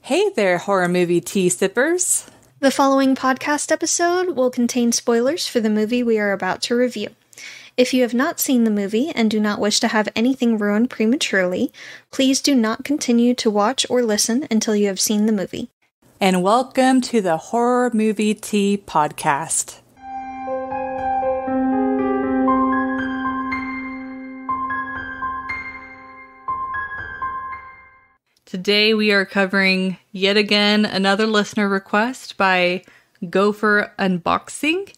Hey there, horror movie tea sippers. The following podcast episode will contain spoilers for the movie we are about to review. If you have not seen the movie and do not wish to have anything ruined prematurely, please do not continue to watch or listen until you have seen the movie. And welcome to the Horror Movie Tea Podcast. Today we are covering yet again another listener request by Gopher Unboxing,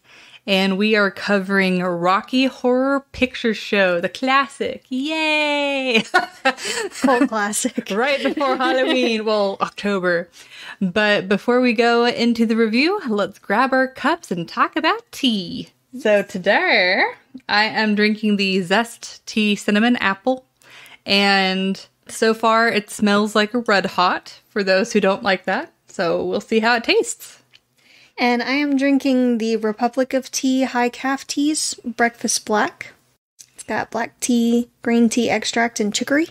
and we are covering Rocky Horror Picture Show, the classic. Yay! Cult classic. Right before Halloween, well, October. But before we go into the review, let's grab our cups and talk about tea. So today I am drinking the Zest Tea Cinnamon Apple, and so far, it smells like a Red Hot, for those who don't like that. So we'll see how it tastes. And I am drinking the Republic of Tea High Calf Teas Breakfast Black. It's got black tea, green tea extract, and chicory.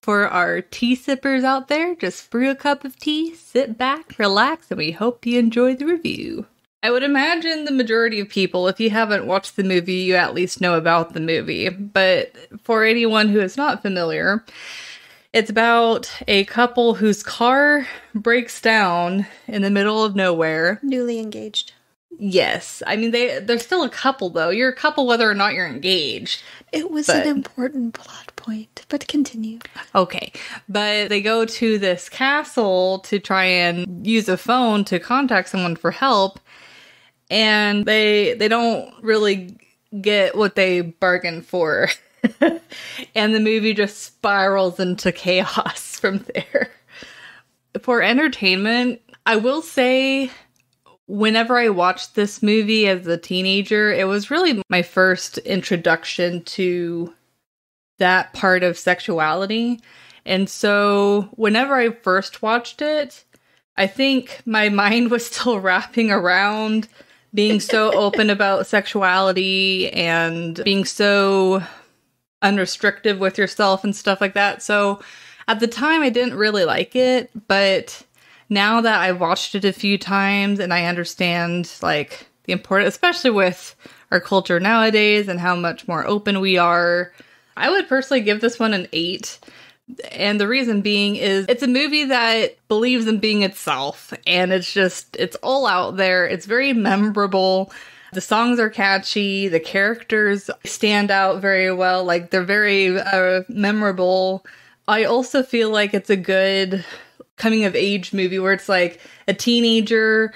For our tea sippers out there, just brew a cup of tea, sit back, relax, and we hope you enjoy the review. I would imagine the majority of people, if you haven't watched the movie, you at least know about the movie. But for anyone who is not familiar, it's about a couple whose car breaks down in the middle of nowhere. Newly engaged. Yes. I mean, they're still a couple, though. You're a couple whether or not you're engaged. It was an important plot point, but continue. Okay. But they go to this castle to try and use a phone to contact someone for help. And they don't really get what they bargained for. And the movie just spirals into chaos from there. For entertainment, I will say, whenever I watched this movie as a teenager, it was really my first introduction to that part of sexuality. And so whenever I first watched it, I think my mind was still wrapping around being so open about sexuality and being so unrestrictive with yourself and stuff like that. So at the time I didn't really like it, but now that I've watched it a few times and I understand like the importance, especially with our culture nowadays and how much more open we are, I would personally give this one an 8. And the reason being is it's a movie that believes in being itself, and it's all out there. It's very memorable. The songs are catchy. The characters stand out very well. Like, they're very memorable. I also feel like it's a good coming-of-age movie where it's like a teenager,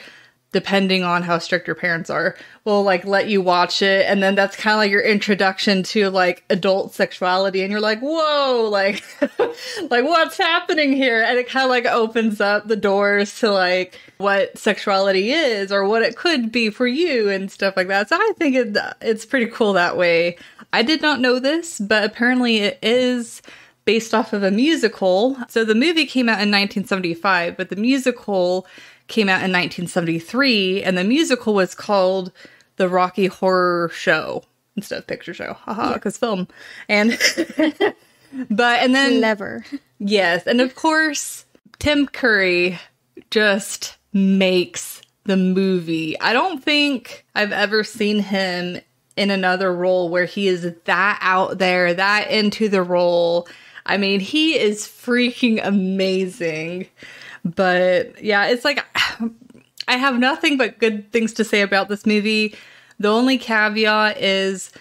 depending on how strict your parents are, will like let you watch it. And then that's kind of like your introduction to like adult sexuality. And you're like, whoa, like, like what's happening here? And it kind of like opens up the doors to like what sexuality is or what it could be for you and stuff like that. So I think it's pretty cool that way. I did not know this, but apparently it is based off of a musical. So the movie came out in 1975, but the musical came out in 1973, and the musical was called The Rocky Horror Show instead of Picture Show. Haha, because film. And and then Clever. Yes, and of course, Tim Curry just makes the movie. I don't think I've ever seen him in another role where he is that out there, that into the role. I mean, he is freaking amazing. But yeah, it's like, I have nothing but good things to say about this movie. The only caveat is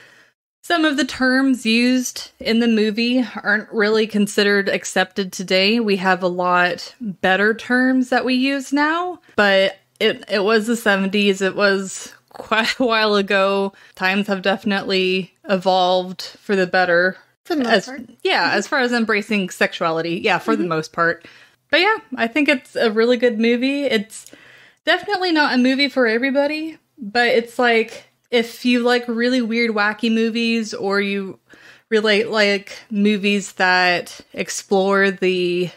some of the terms used in the movie aren't really considered accepted today. We have a lot better terms that we use now, but it was the 70s. It was quite a while ago. Times have definitely evolved for the better. For the most part. Yeah, as far as embracing sexuality. Yeah, for the most part. But yeah, I think it's a really good movie. It's definitely not a movie for everybody, but it's like, if you like really weird, wacky movies, or you really like movies that explore the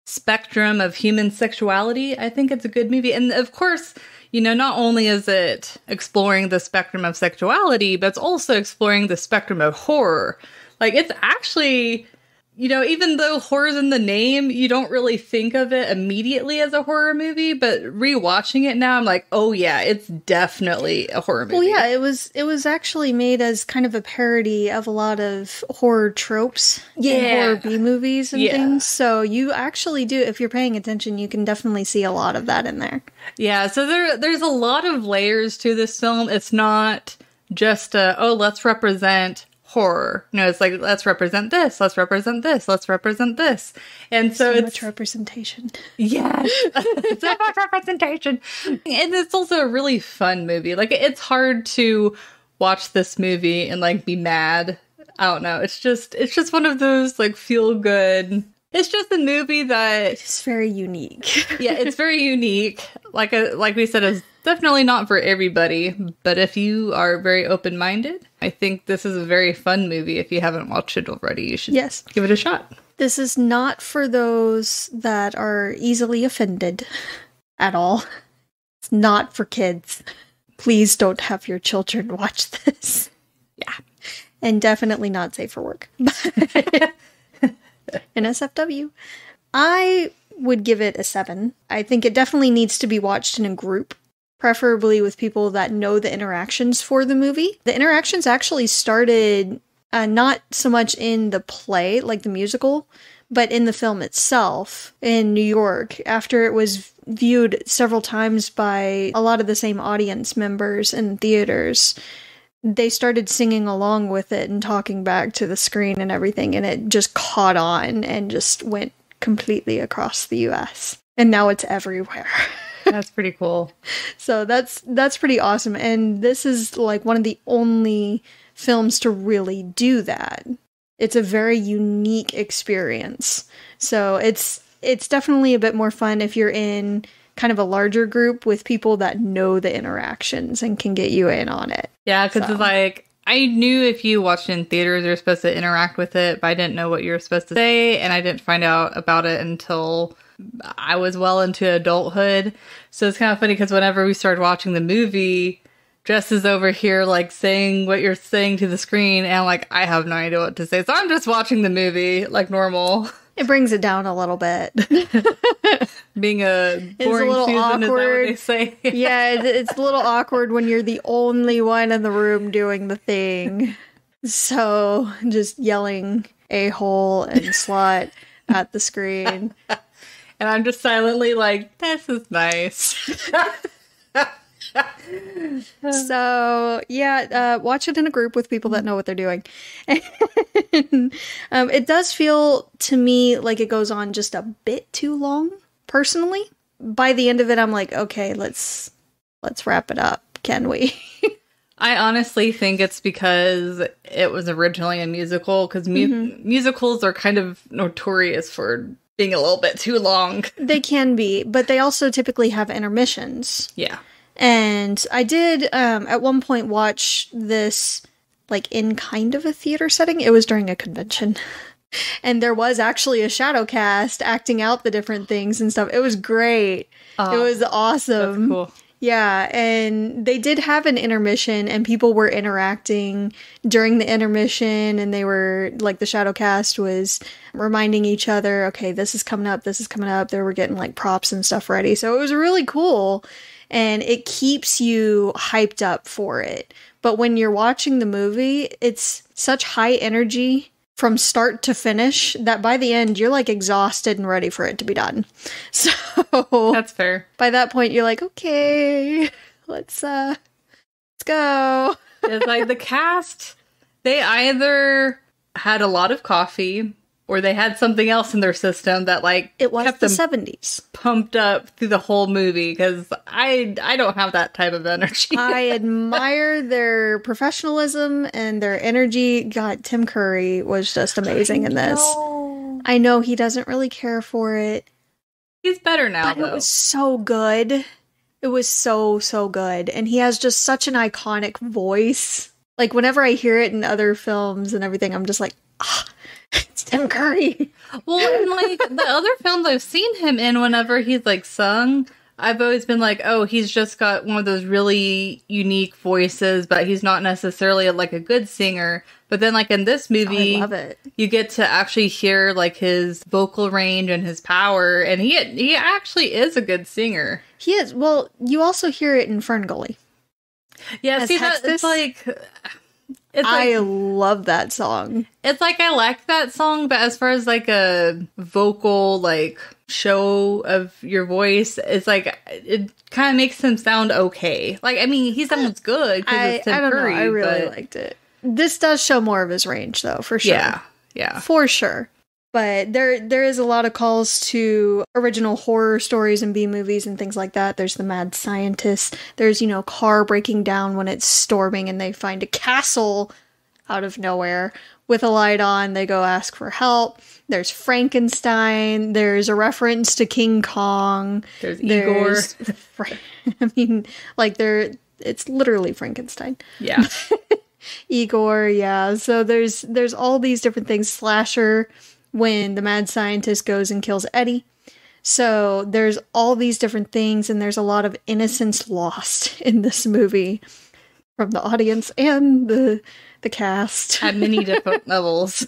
spectrum of human sexuality, I think it's a good movie. And of course, you know, not only is it exploring the spectrum of sexuality, but it's also exploring the spectrum of horror. Like, it's actually even though horror's in the name, you don't really think of it immediately as a horror movie, but rewatching it now, I'm like, oh yeah, it's definitely a horror movie. Well, yeah, it was actually made as kind of a parody of a lot of horror tropes and horror B-movies and things. So you actually do, if you're paying attention, you can definitely see a lot of that in there. Yeah, so there's a lot of layers to this film. It's not just let's represent horror. No, it's like, let's represent this, let's represent this, let's represent this. And so it's much representation. Yes. So much representation. And it's also a really fun movie. Like, it's hard to watch this movie and like be mad. I don't know. It's just one of those like feel good. It's just a movie that it's very unique. Yeah, it's very unique. Like we said, it's definitely not for everybody, but if you are very open-minded, I think this is a very fun movie. If you haven't watched it already, you should give it a shot. This is not for those that are easily offended at all. It's not for kids. Please don't have your children watch this. Yeah. And definitely not safe for work. NSFW. I would give it a 7. I think it definitely needs to be watched in a group, preferably with people that know the interactions for the movie. The interactions actually started not so much in the play, like the musical, but in the film itself in New York, after it was viewed several times by a lot of the same audience members in theaters. They started singing along with it and talking back to the screen and everything, and it just caught on and just went completely across the US. And now it's everywhere. That's pretty cool. So that's pretty awesome. And this is like one of the only films to really do that. It's a very unique experience. So it's definitely a bit more fun if you're in kind of a larger group with people that know the interactions and can get you in on it. Yeah, because it's like, I knew if you watched it in theaters, you're supposed to interact with it, but I didn't know what you were supposed to say, and I didn't find out about it until I was well into adulthood. So it's kind of funny because whenever we started watching the movie, Jess is over here like saying what you're saying to the screen, and I'm like, I have no idea what to say. So I'm just watching the movie like normal. It brings it down a little bit. Being a boring little Susan, awkward. is that what they say? Yeah, it's a little awkward when you're the only one in the room doing the thing. So just yelling a-hole and slut at the screen. And I'm just silently like, this is nice. So, yeah, watch it in a group with people that know what they're doing. It does feel to me like it goes on just a bit too long, personally. By the end of it, I'm like, okay, let's wrap it up, can we? I honestly think it's because it was originally a musical, because musicals are kind of notorious for being a little bit too long. They can be, but they also typically have intermissions. Yeah. And I did, at one point, watch this, like, in kind of a theater setting. It was during a convention. And there was actually a shadow cast acting out the different things and stuff. It was great. It was awesome. That's cool. Yeah, and they did have an intermission, and people were interacting during the intermission, and they were, like, the shadow cast was reminding each other, okay, this is coming up, this is coming up. They were getting, like, props and stuff ready. So it was really cool. And it keeps you hyped up for it. But when you're watching the movie, it's such high energy from start to finish that by the end, you're like exhausted and ready for it to be done. So that's fair. By that point, you're like, okay, let's go. It's like the cast, they either had a lot of coffee or they had something else in their system that, like, it was kept the them 70s. Pumped up through the whole movie, because I don't have that type of energy. I admire their professionalism and their energy. God, Tim Curry was just amazing in this. I know he doesn't really care for it. He's better now, but though. It was so good. It was so, so good. And he has just such an iconic voice. Like, whenever I hear it in other films and everything, I'm just like, it's Tim Curry. Well, and like the other films I've seen him in, whenever he's like sung, I've always been like, oh, he's just got one of those really unique voices, but he's not necessarily like a good singer. But then like in this movie, I love it. You get to actually hear like his vocal range and his power, and he actually is a good singer. He is. Well, you also hear it in Ferngully. Yeah, see, it's like... I love that song. It's like I like that song, but as far as like a vocal like show of your voice, it's like it kind of makes him sound okay. Like I mean, he sounds good because it's Tim Curry. I really liked it. This does show more of his range, though, for sure. Yeah, for sure. But there is a lot of calls to original horror stories and B movies and things like that. There's the mad scientist. There's, car breaking down when it's storming and they find a castle out of nowhere with a light on. They go ask for help. There's Frankenstein. There's a reference to King Kong. There's Igor. I mean, like it's literally Frankenstein. Yeah. Igor, yeah. So there's all these different things. Slasher, when the mad scientist goes and kills Eddie. So there's all these different things, and there's a lot of innocence lost in this movie from the audience and the cast. At many different levels.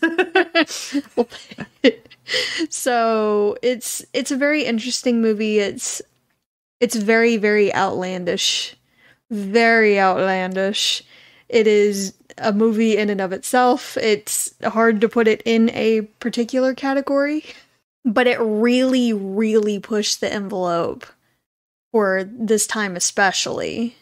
So it's a very interesting movie. It's very, very outlandish. Very outlandish. It is a movie in and of itself. It's hard to put it in a particular category, but it really, really pushed the envelope for this time, especially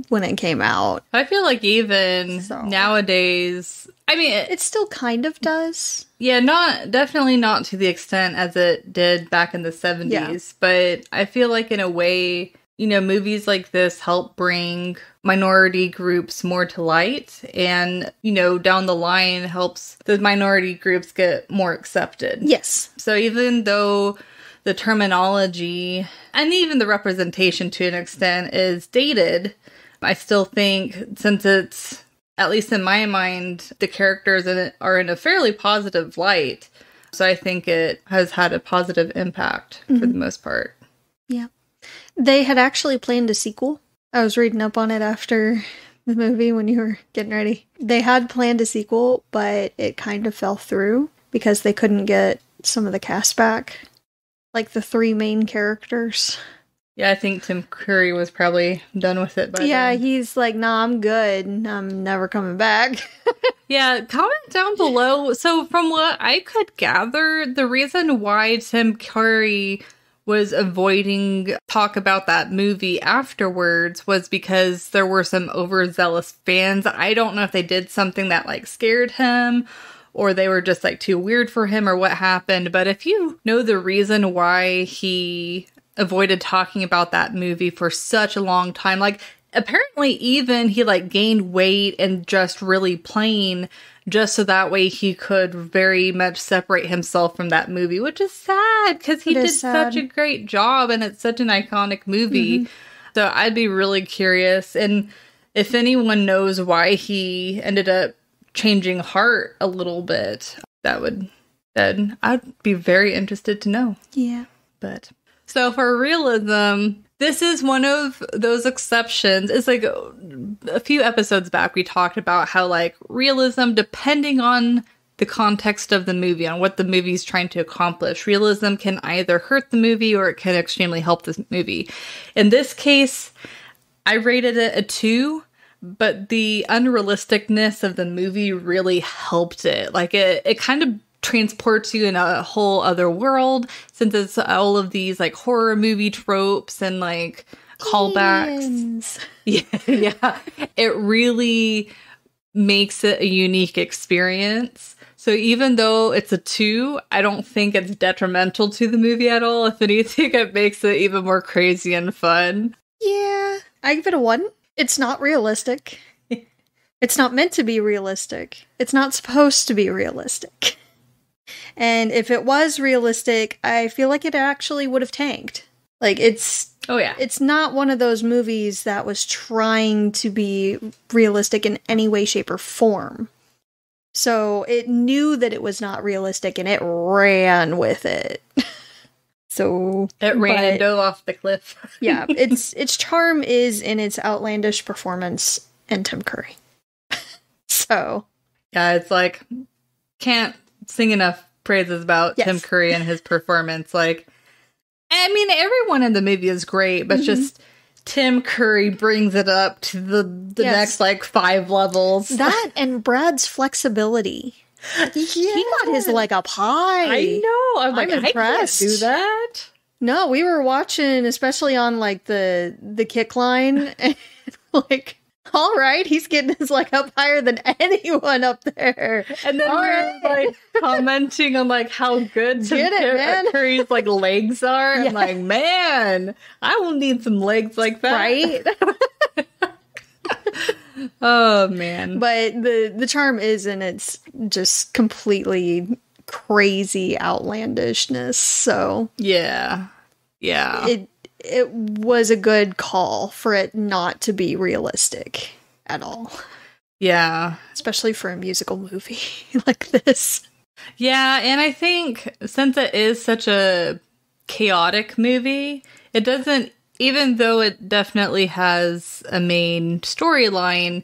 when it came out. I feel like even nowadays, I mean, it still kind of does. Yeah, definitely not to the extent as it did back in the 70s, but I feel like in a way, movies like this help bring minority groups more to light, and, down the line helps the minority groups get more accepted. Yes. So even though the terminology and even the representation to an extent is dated, I still think, since it's, at least in my mind, the characters in it are in a fairly positive light, so I think it has had a positive impact for the most part. Yeah. They had actually planned a sequel. I was reading up on it after the movie when you were getting ready. They had planned a sequel, but it kind of fell through because they couldn't get some of the cast back. Like the 3 main characters. Yeah, I think Tim Curry was probably done with it by then. Yeah, he's like, nah, I'm good. I'm never coming back. Yeah, comment down below. So from what I could gather, the reason why Tim Curry was avoiding talk about that movie afterwards was because there were some overzealous fans. I don't know if they did something that like scared him, or they were just like too weird for him, or what happened. But if you know the reason why he avoided talking about that movie for such a long time, like apparently even he like gained weight and just really plain just so that way he could very much separate himself from that movie, which is sad because he did such a great job and it's such an iconic movie. So I'd be really curious. And if anyone knows why he ended up changing heart a little bit, then I'd be very interested to know. Yeah. But so for realism, this is one of those exceptions. It's like a few episodes back, we talked about how like realism, depending on the context of the movie, on what the movie's trying to accomplish, realism can either hurt the movie or it can extremely help the movie. In this case, I rated it a 2, but the unrealisticness of the movie really helped it. Like it kind of transports you in a whole other world, since it's all of these like horror movie tropes and like callbacks. Yeah. It really makes it a unique experience. So even though it's a 2, I don't think it's detrimental to the movie at all. If anything, it makes it even more crazy and fun. Yeah. I give it a 1. It's not realistic. It's not meant to be realistic. It's not supposed to be realistic. And if it was realistic, I feel like it actually would have tanked. Like, it's not one of those movies that was trying to be realistic in any way, shape, or form. So it knew that it was not realistic and it ran with it. So it ran and dove off the cliff. Yeah, its charm is in its outlandish performance and Tim Curry. So yeah, it's like can't sing enough praises about Tim Curry and his performance. Like, I mean, everyone in the movie is great, but just Tim Curry brings it up to the next like 5 levels. That and Brad's flexibility. He got his leg up high. I know. I'm like, impressed. I can't do that. No, we were watching, especially on like the kick line, and like, all right, he's getting his leg up higher than anyone up there. And then we're like commenting on like how good Tim Curry's like legs are. Yeah. I'm like, man, I will need some legs like that. Right? Oh man. But the charm is in its just completely crazy outlandishness. So yeah. It was a good call for it not to be realistic at all. Yeah. Especially for a musical movie like this. Yeah, and I think since it is such a chaotic movie, it doesn't, even though it definitely has a main storyline,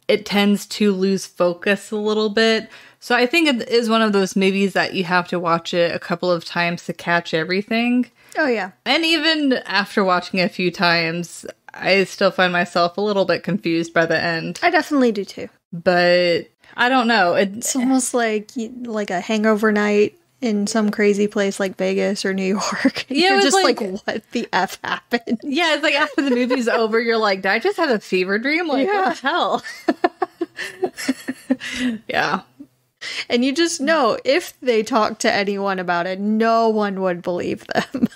it tends to lose focus a little bit. So I think it is one of those movies that you have to watch it a couple of times to catch everything. Oh, yeah. And even after watching it a few times, I still find myself a little bit confused by the end. I definitely do too. But I don't know. It's almost like a hangover night in some crazy place like Vegas or New York. Yeah, you're just like, what the F happened? Yeah, it's like after the movie's over, you're like, did I just have a fever dream? Like, what the hell? Yeah. And you just know if they talk to anyone about it, no one would believe them.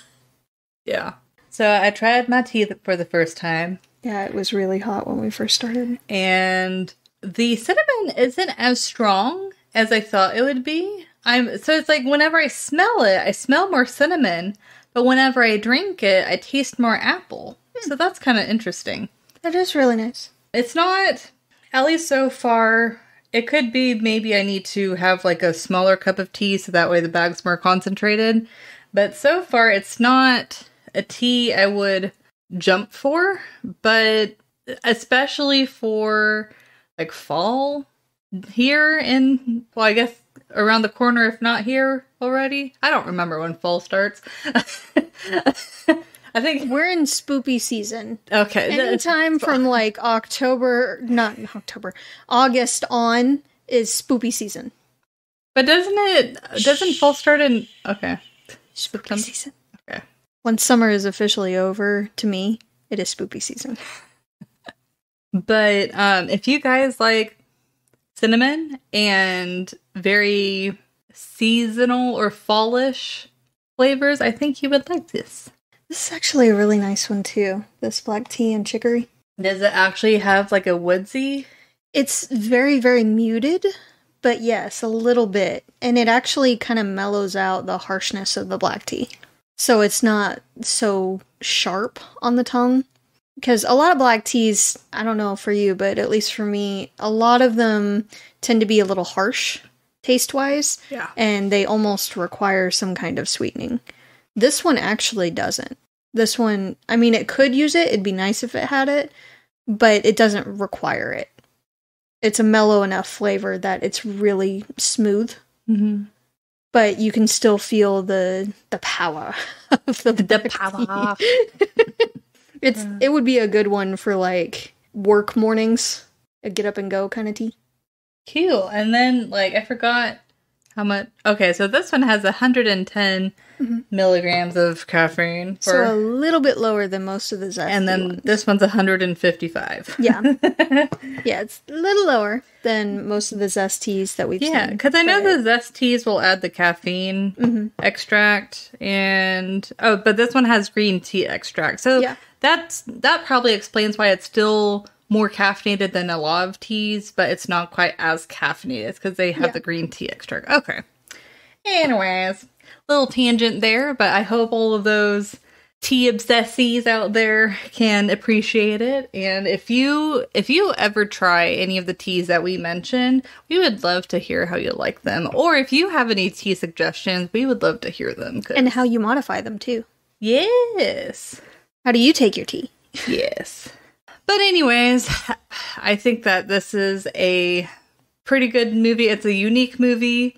Yeah. So I tried my tea for the first time. Yeah, it was really hot when we first started. And the cinnamon isn't as strong as I thought it would be. So it's like whenever I smell it, I smell more cinnamon. But whenever I drink it, I taste more apple. So that's kind of interesting. That is really nice. It's not, at least so far, it could be maybe I need to have like a smaller cup of tea so that way the bag's more concentrated. But so far, it's not a tea I would jump for. But especially for like fall here in, well, I guess around the corner, if not here already. I don't remember when fall starts. I think we're in spoopy season. Okay. Anytime from like August on is spoopy season. But doesn't fall start in, okay. Spoopy season. Okay. When summer is officially over, to me, it is spoopy season. But if you guys like cinnamon and very seasonal or fallish flavors, I think you would like this. This is actually a really nice one too. This black tea and chicory. Does it actually have like a woodsy? It's very, very muted, but yes, a little bit. And it actually kind of mellows out the harshness of the black tea. So it's not so sharp on the tongue. Because a lot of black teas, I don't know for you, but at least for me, a lot of them tend to be a little harsh taste-wise. Yeah. And they almost require some kind of sweetening. This one actually doesn't. This one, I mean, it could use it. It'd be nice if it had it. But it doesn't require it. It's a mellow enough flavor that it's really smooth. Mm-hmm. But you can still feel the power of the power. It would be a good one for like work mornings, a get up and go kind of tea. Cute. And then like I forgot how much. Okay, so this one has 110 milligrams of caffeine. So a little bit lower than most of the zesty And then ones. this one's 155. Yeah. Yeah, it's a little lower than most of the zest teas that we've seen. Yeah, because I know the zest teas will add the caffeine extract. But this one has green tea extract. So that probably explains why it's still more caffeinated than a lot of teas, but it's not quite as caffeinated because they have the green tea extract. Okay. Anyways, little tangent there, but I hope all of those tea obsessies out there can appreciate it. And if you ever try any of the teas that we mentioned, we would love to hear how you like them. Or if you have any tea suggestions, we would love to hear them. And how you modify them too. Yes. How do you take your tea? Yes. But anyways, I think that this is a pretty good movie. It's a unique movie.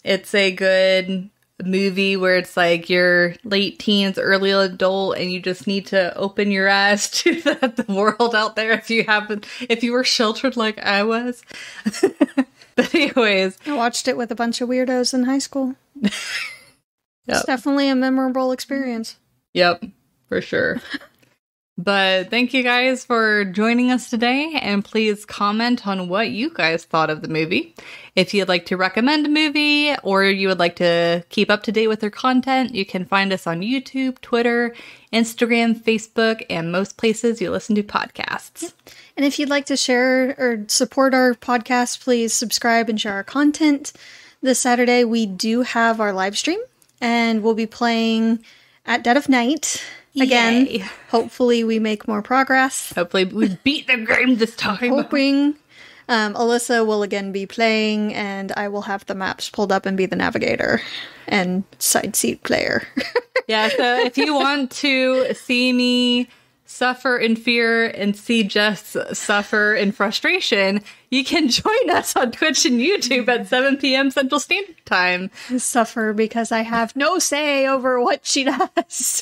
It's a good movie where it's like you're late teens, early adult, and you just need to open your eyes to the world out there if you were sheltered like I was. But anyways. I watched it with a bunch of weirdos in high school. Yep. It's definitely a memorable experience. Yep, for sure. But thank you guys for joining us today, and please comment on what you guys thought of the movie. If you'd like to recommend a movie, or you would like to keep up to date with their content, you can find us on YouTube, Twitter, Instagram, Facebook, and most places you listen to podcasts. And if you'd like to share or support our podcast, please subscribe and share our content. This Saturday, we do have our live stream, and we'll be playing at dead of night. Again, Yay. Hopefully we make more progress. Hopefully we beat the game this time. Hoping. Alyssa will again be playing, and I will have the maps pulled up and be the navigator and side seat player. Yeah, so if you want to see me suffer in fear and see Jess suffer in frustration, you can join us on Twitch and YouTube at 7 p.m. Central Standard Time. Suffer because I have no say over what she does.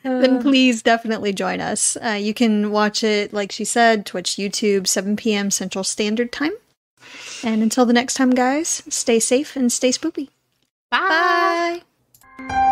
Then please definitely join us. You can watch it, like she said, Twitch, YouTube, 7 p.m. Central Standard Time. And until the next time, guys, stay safe and stay spoopy. Bye. Bye.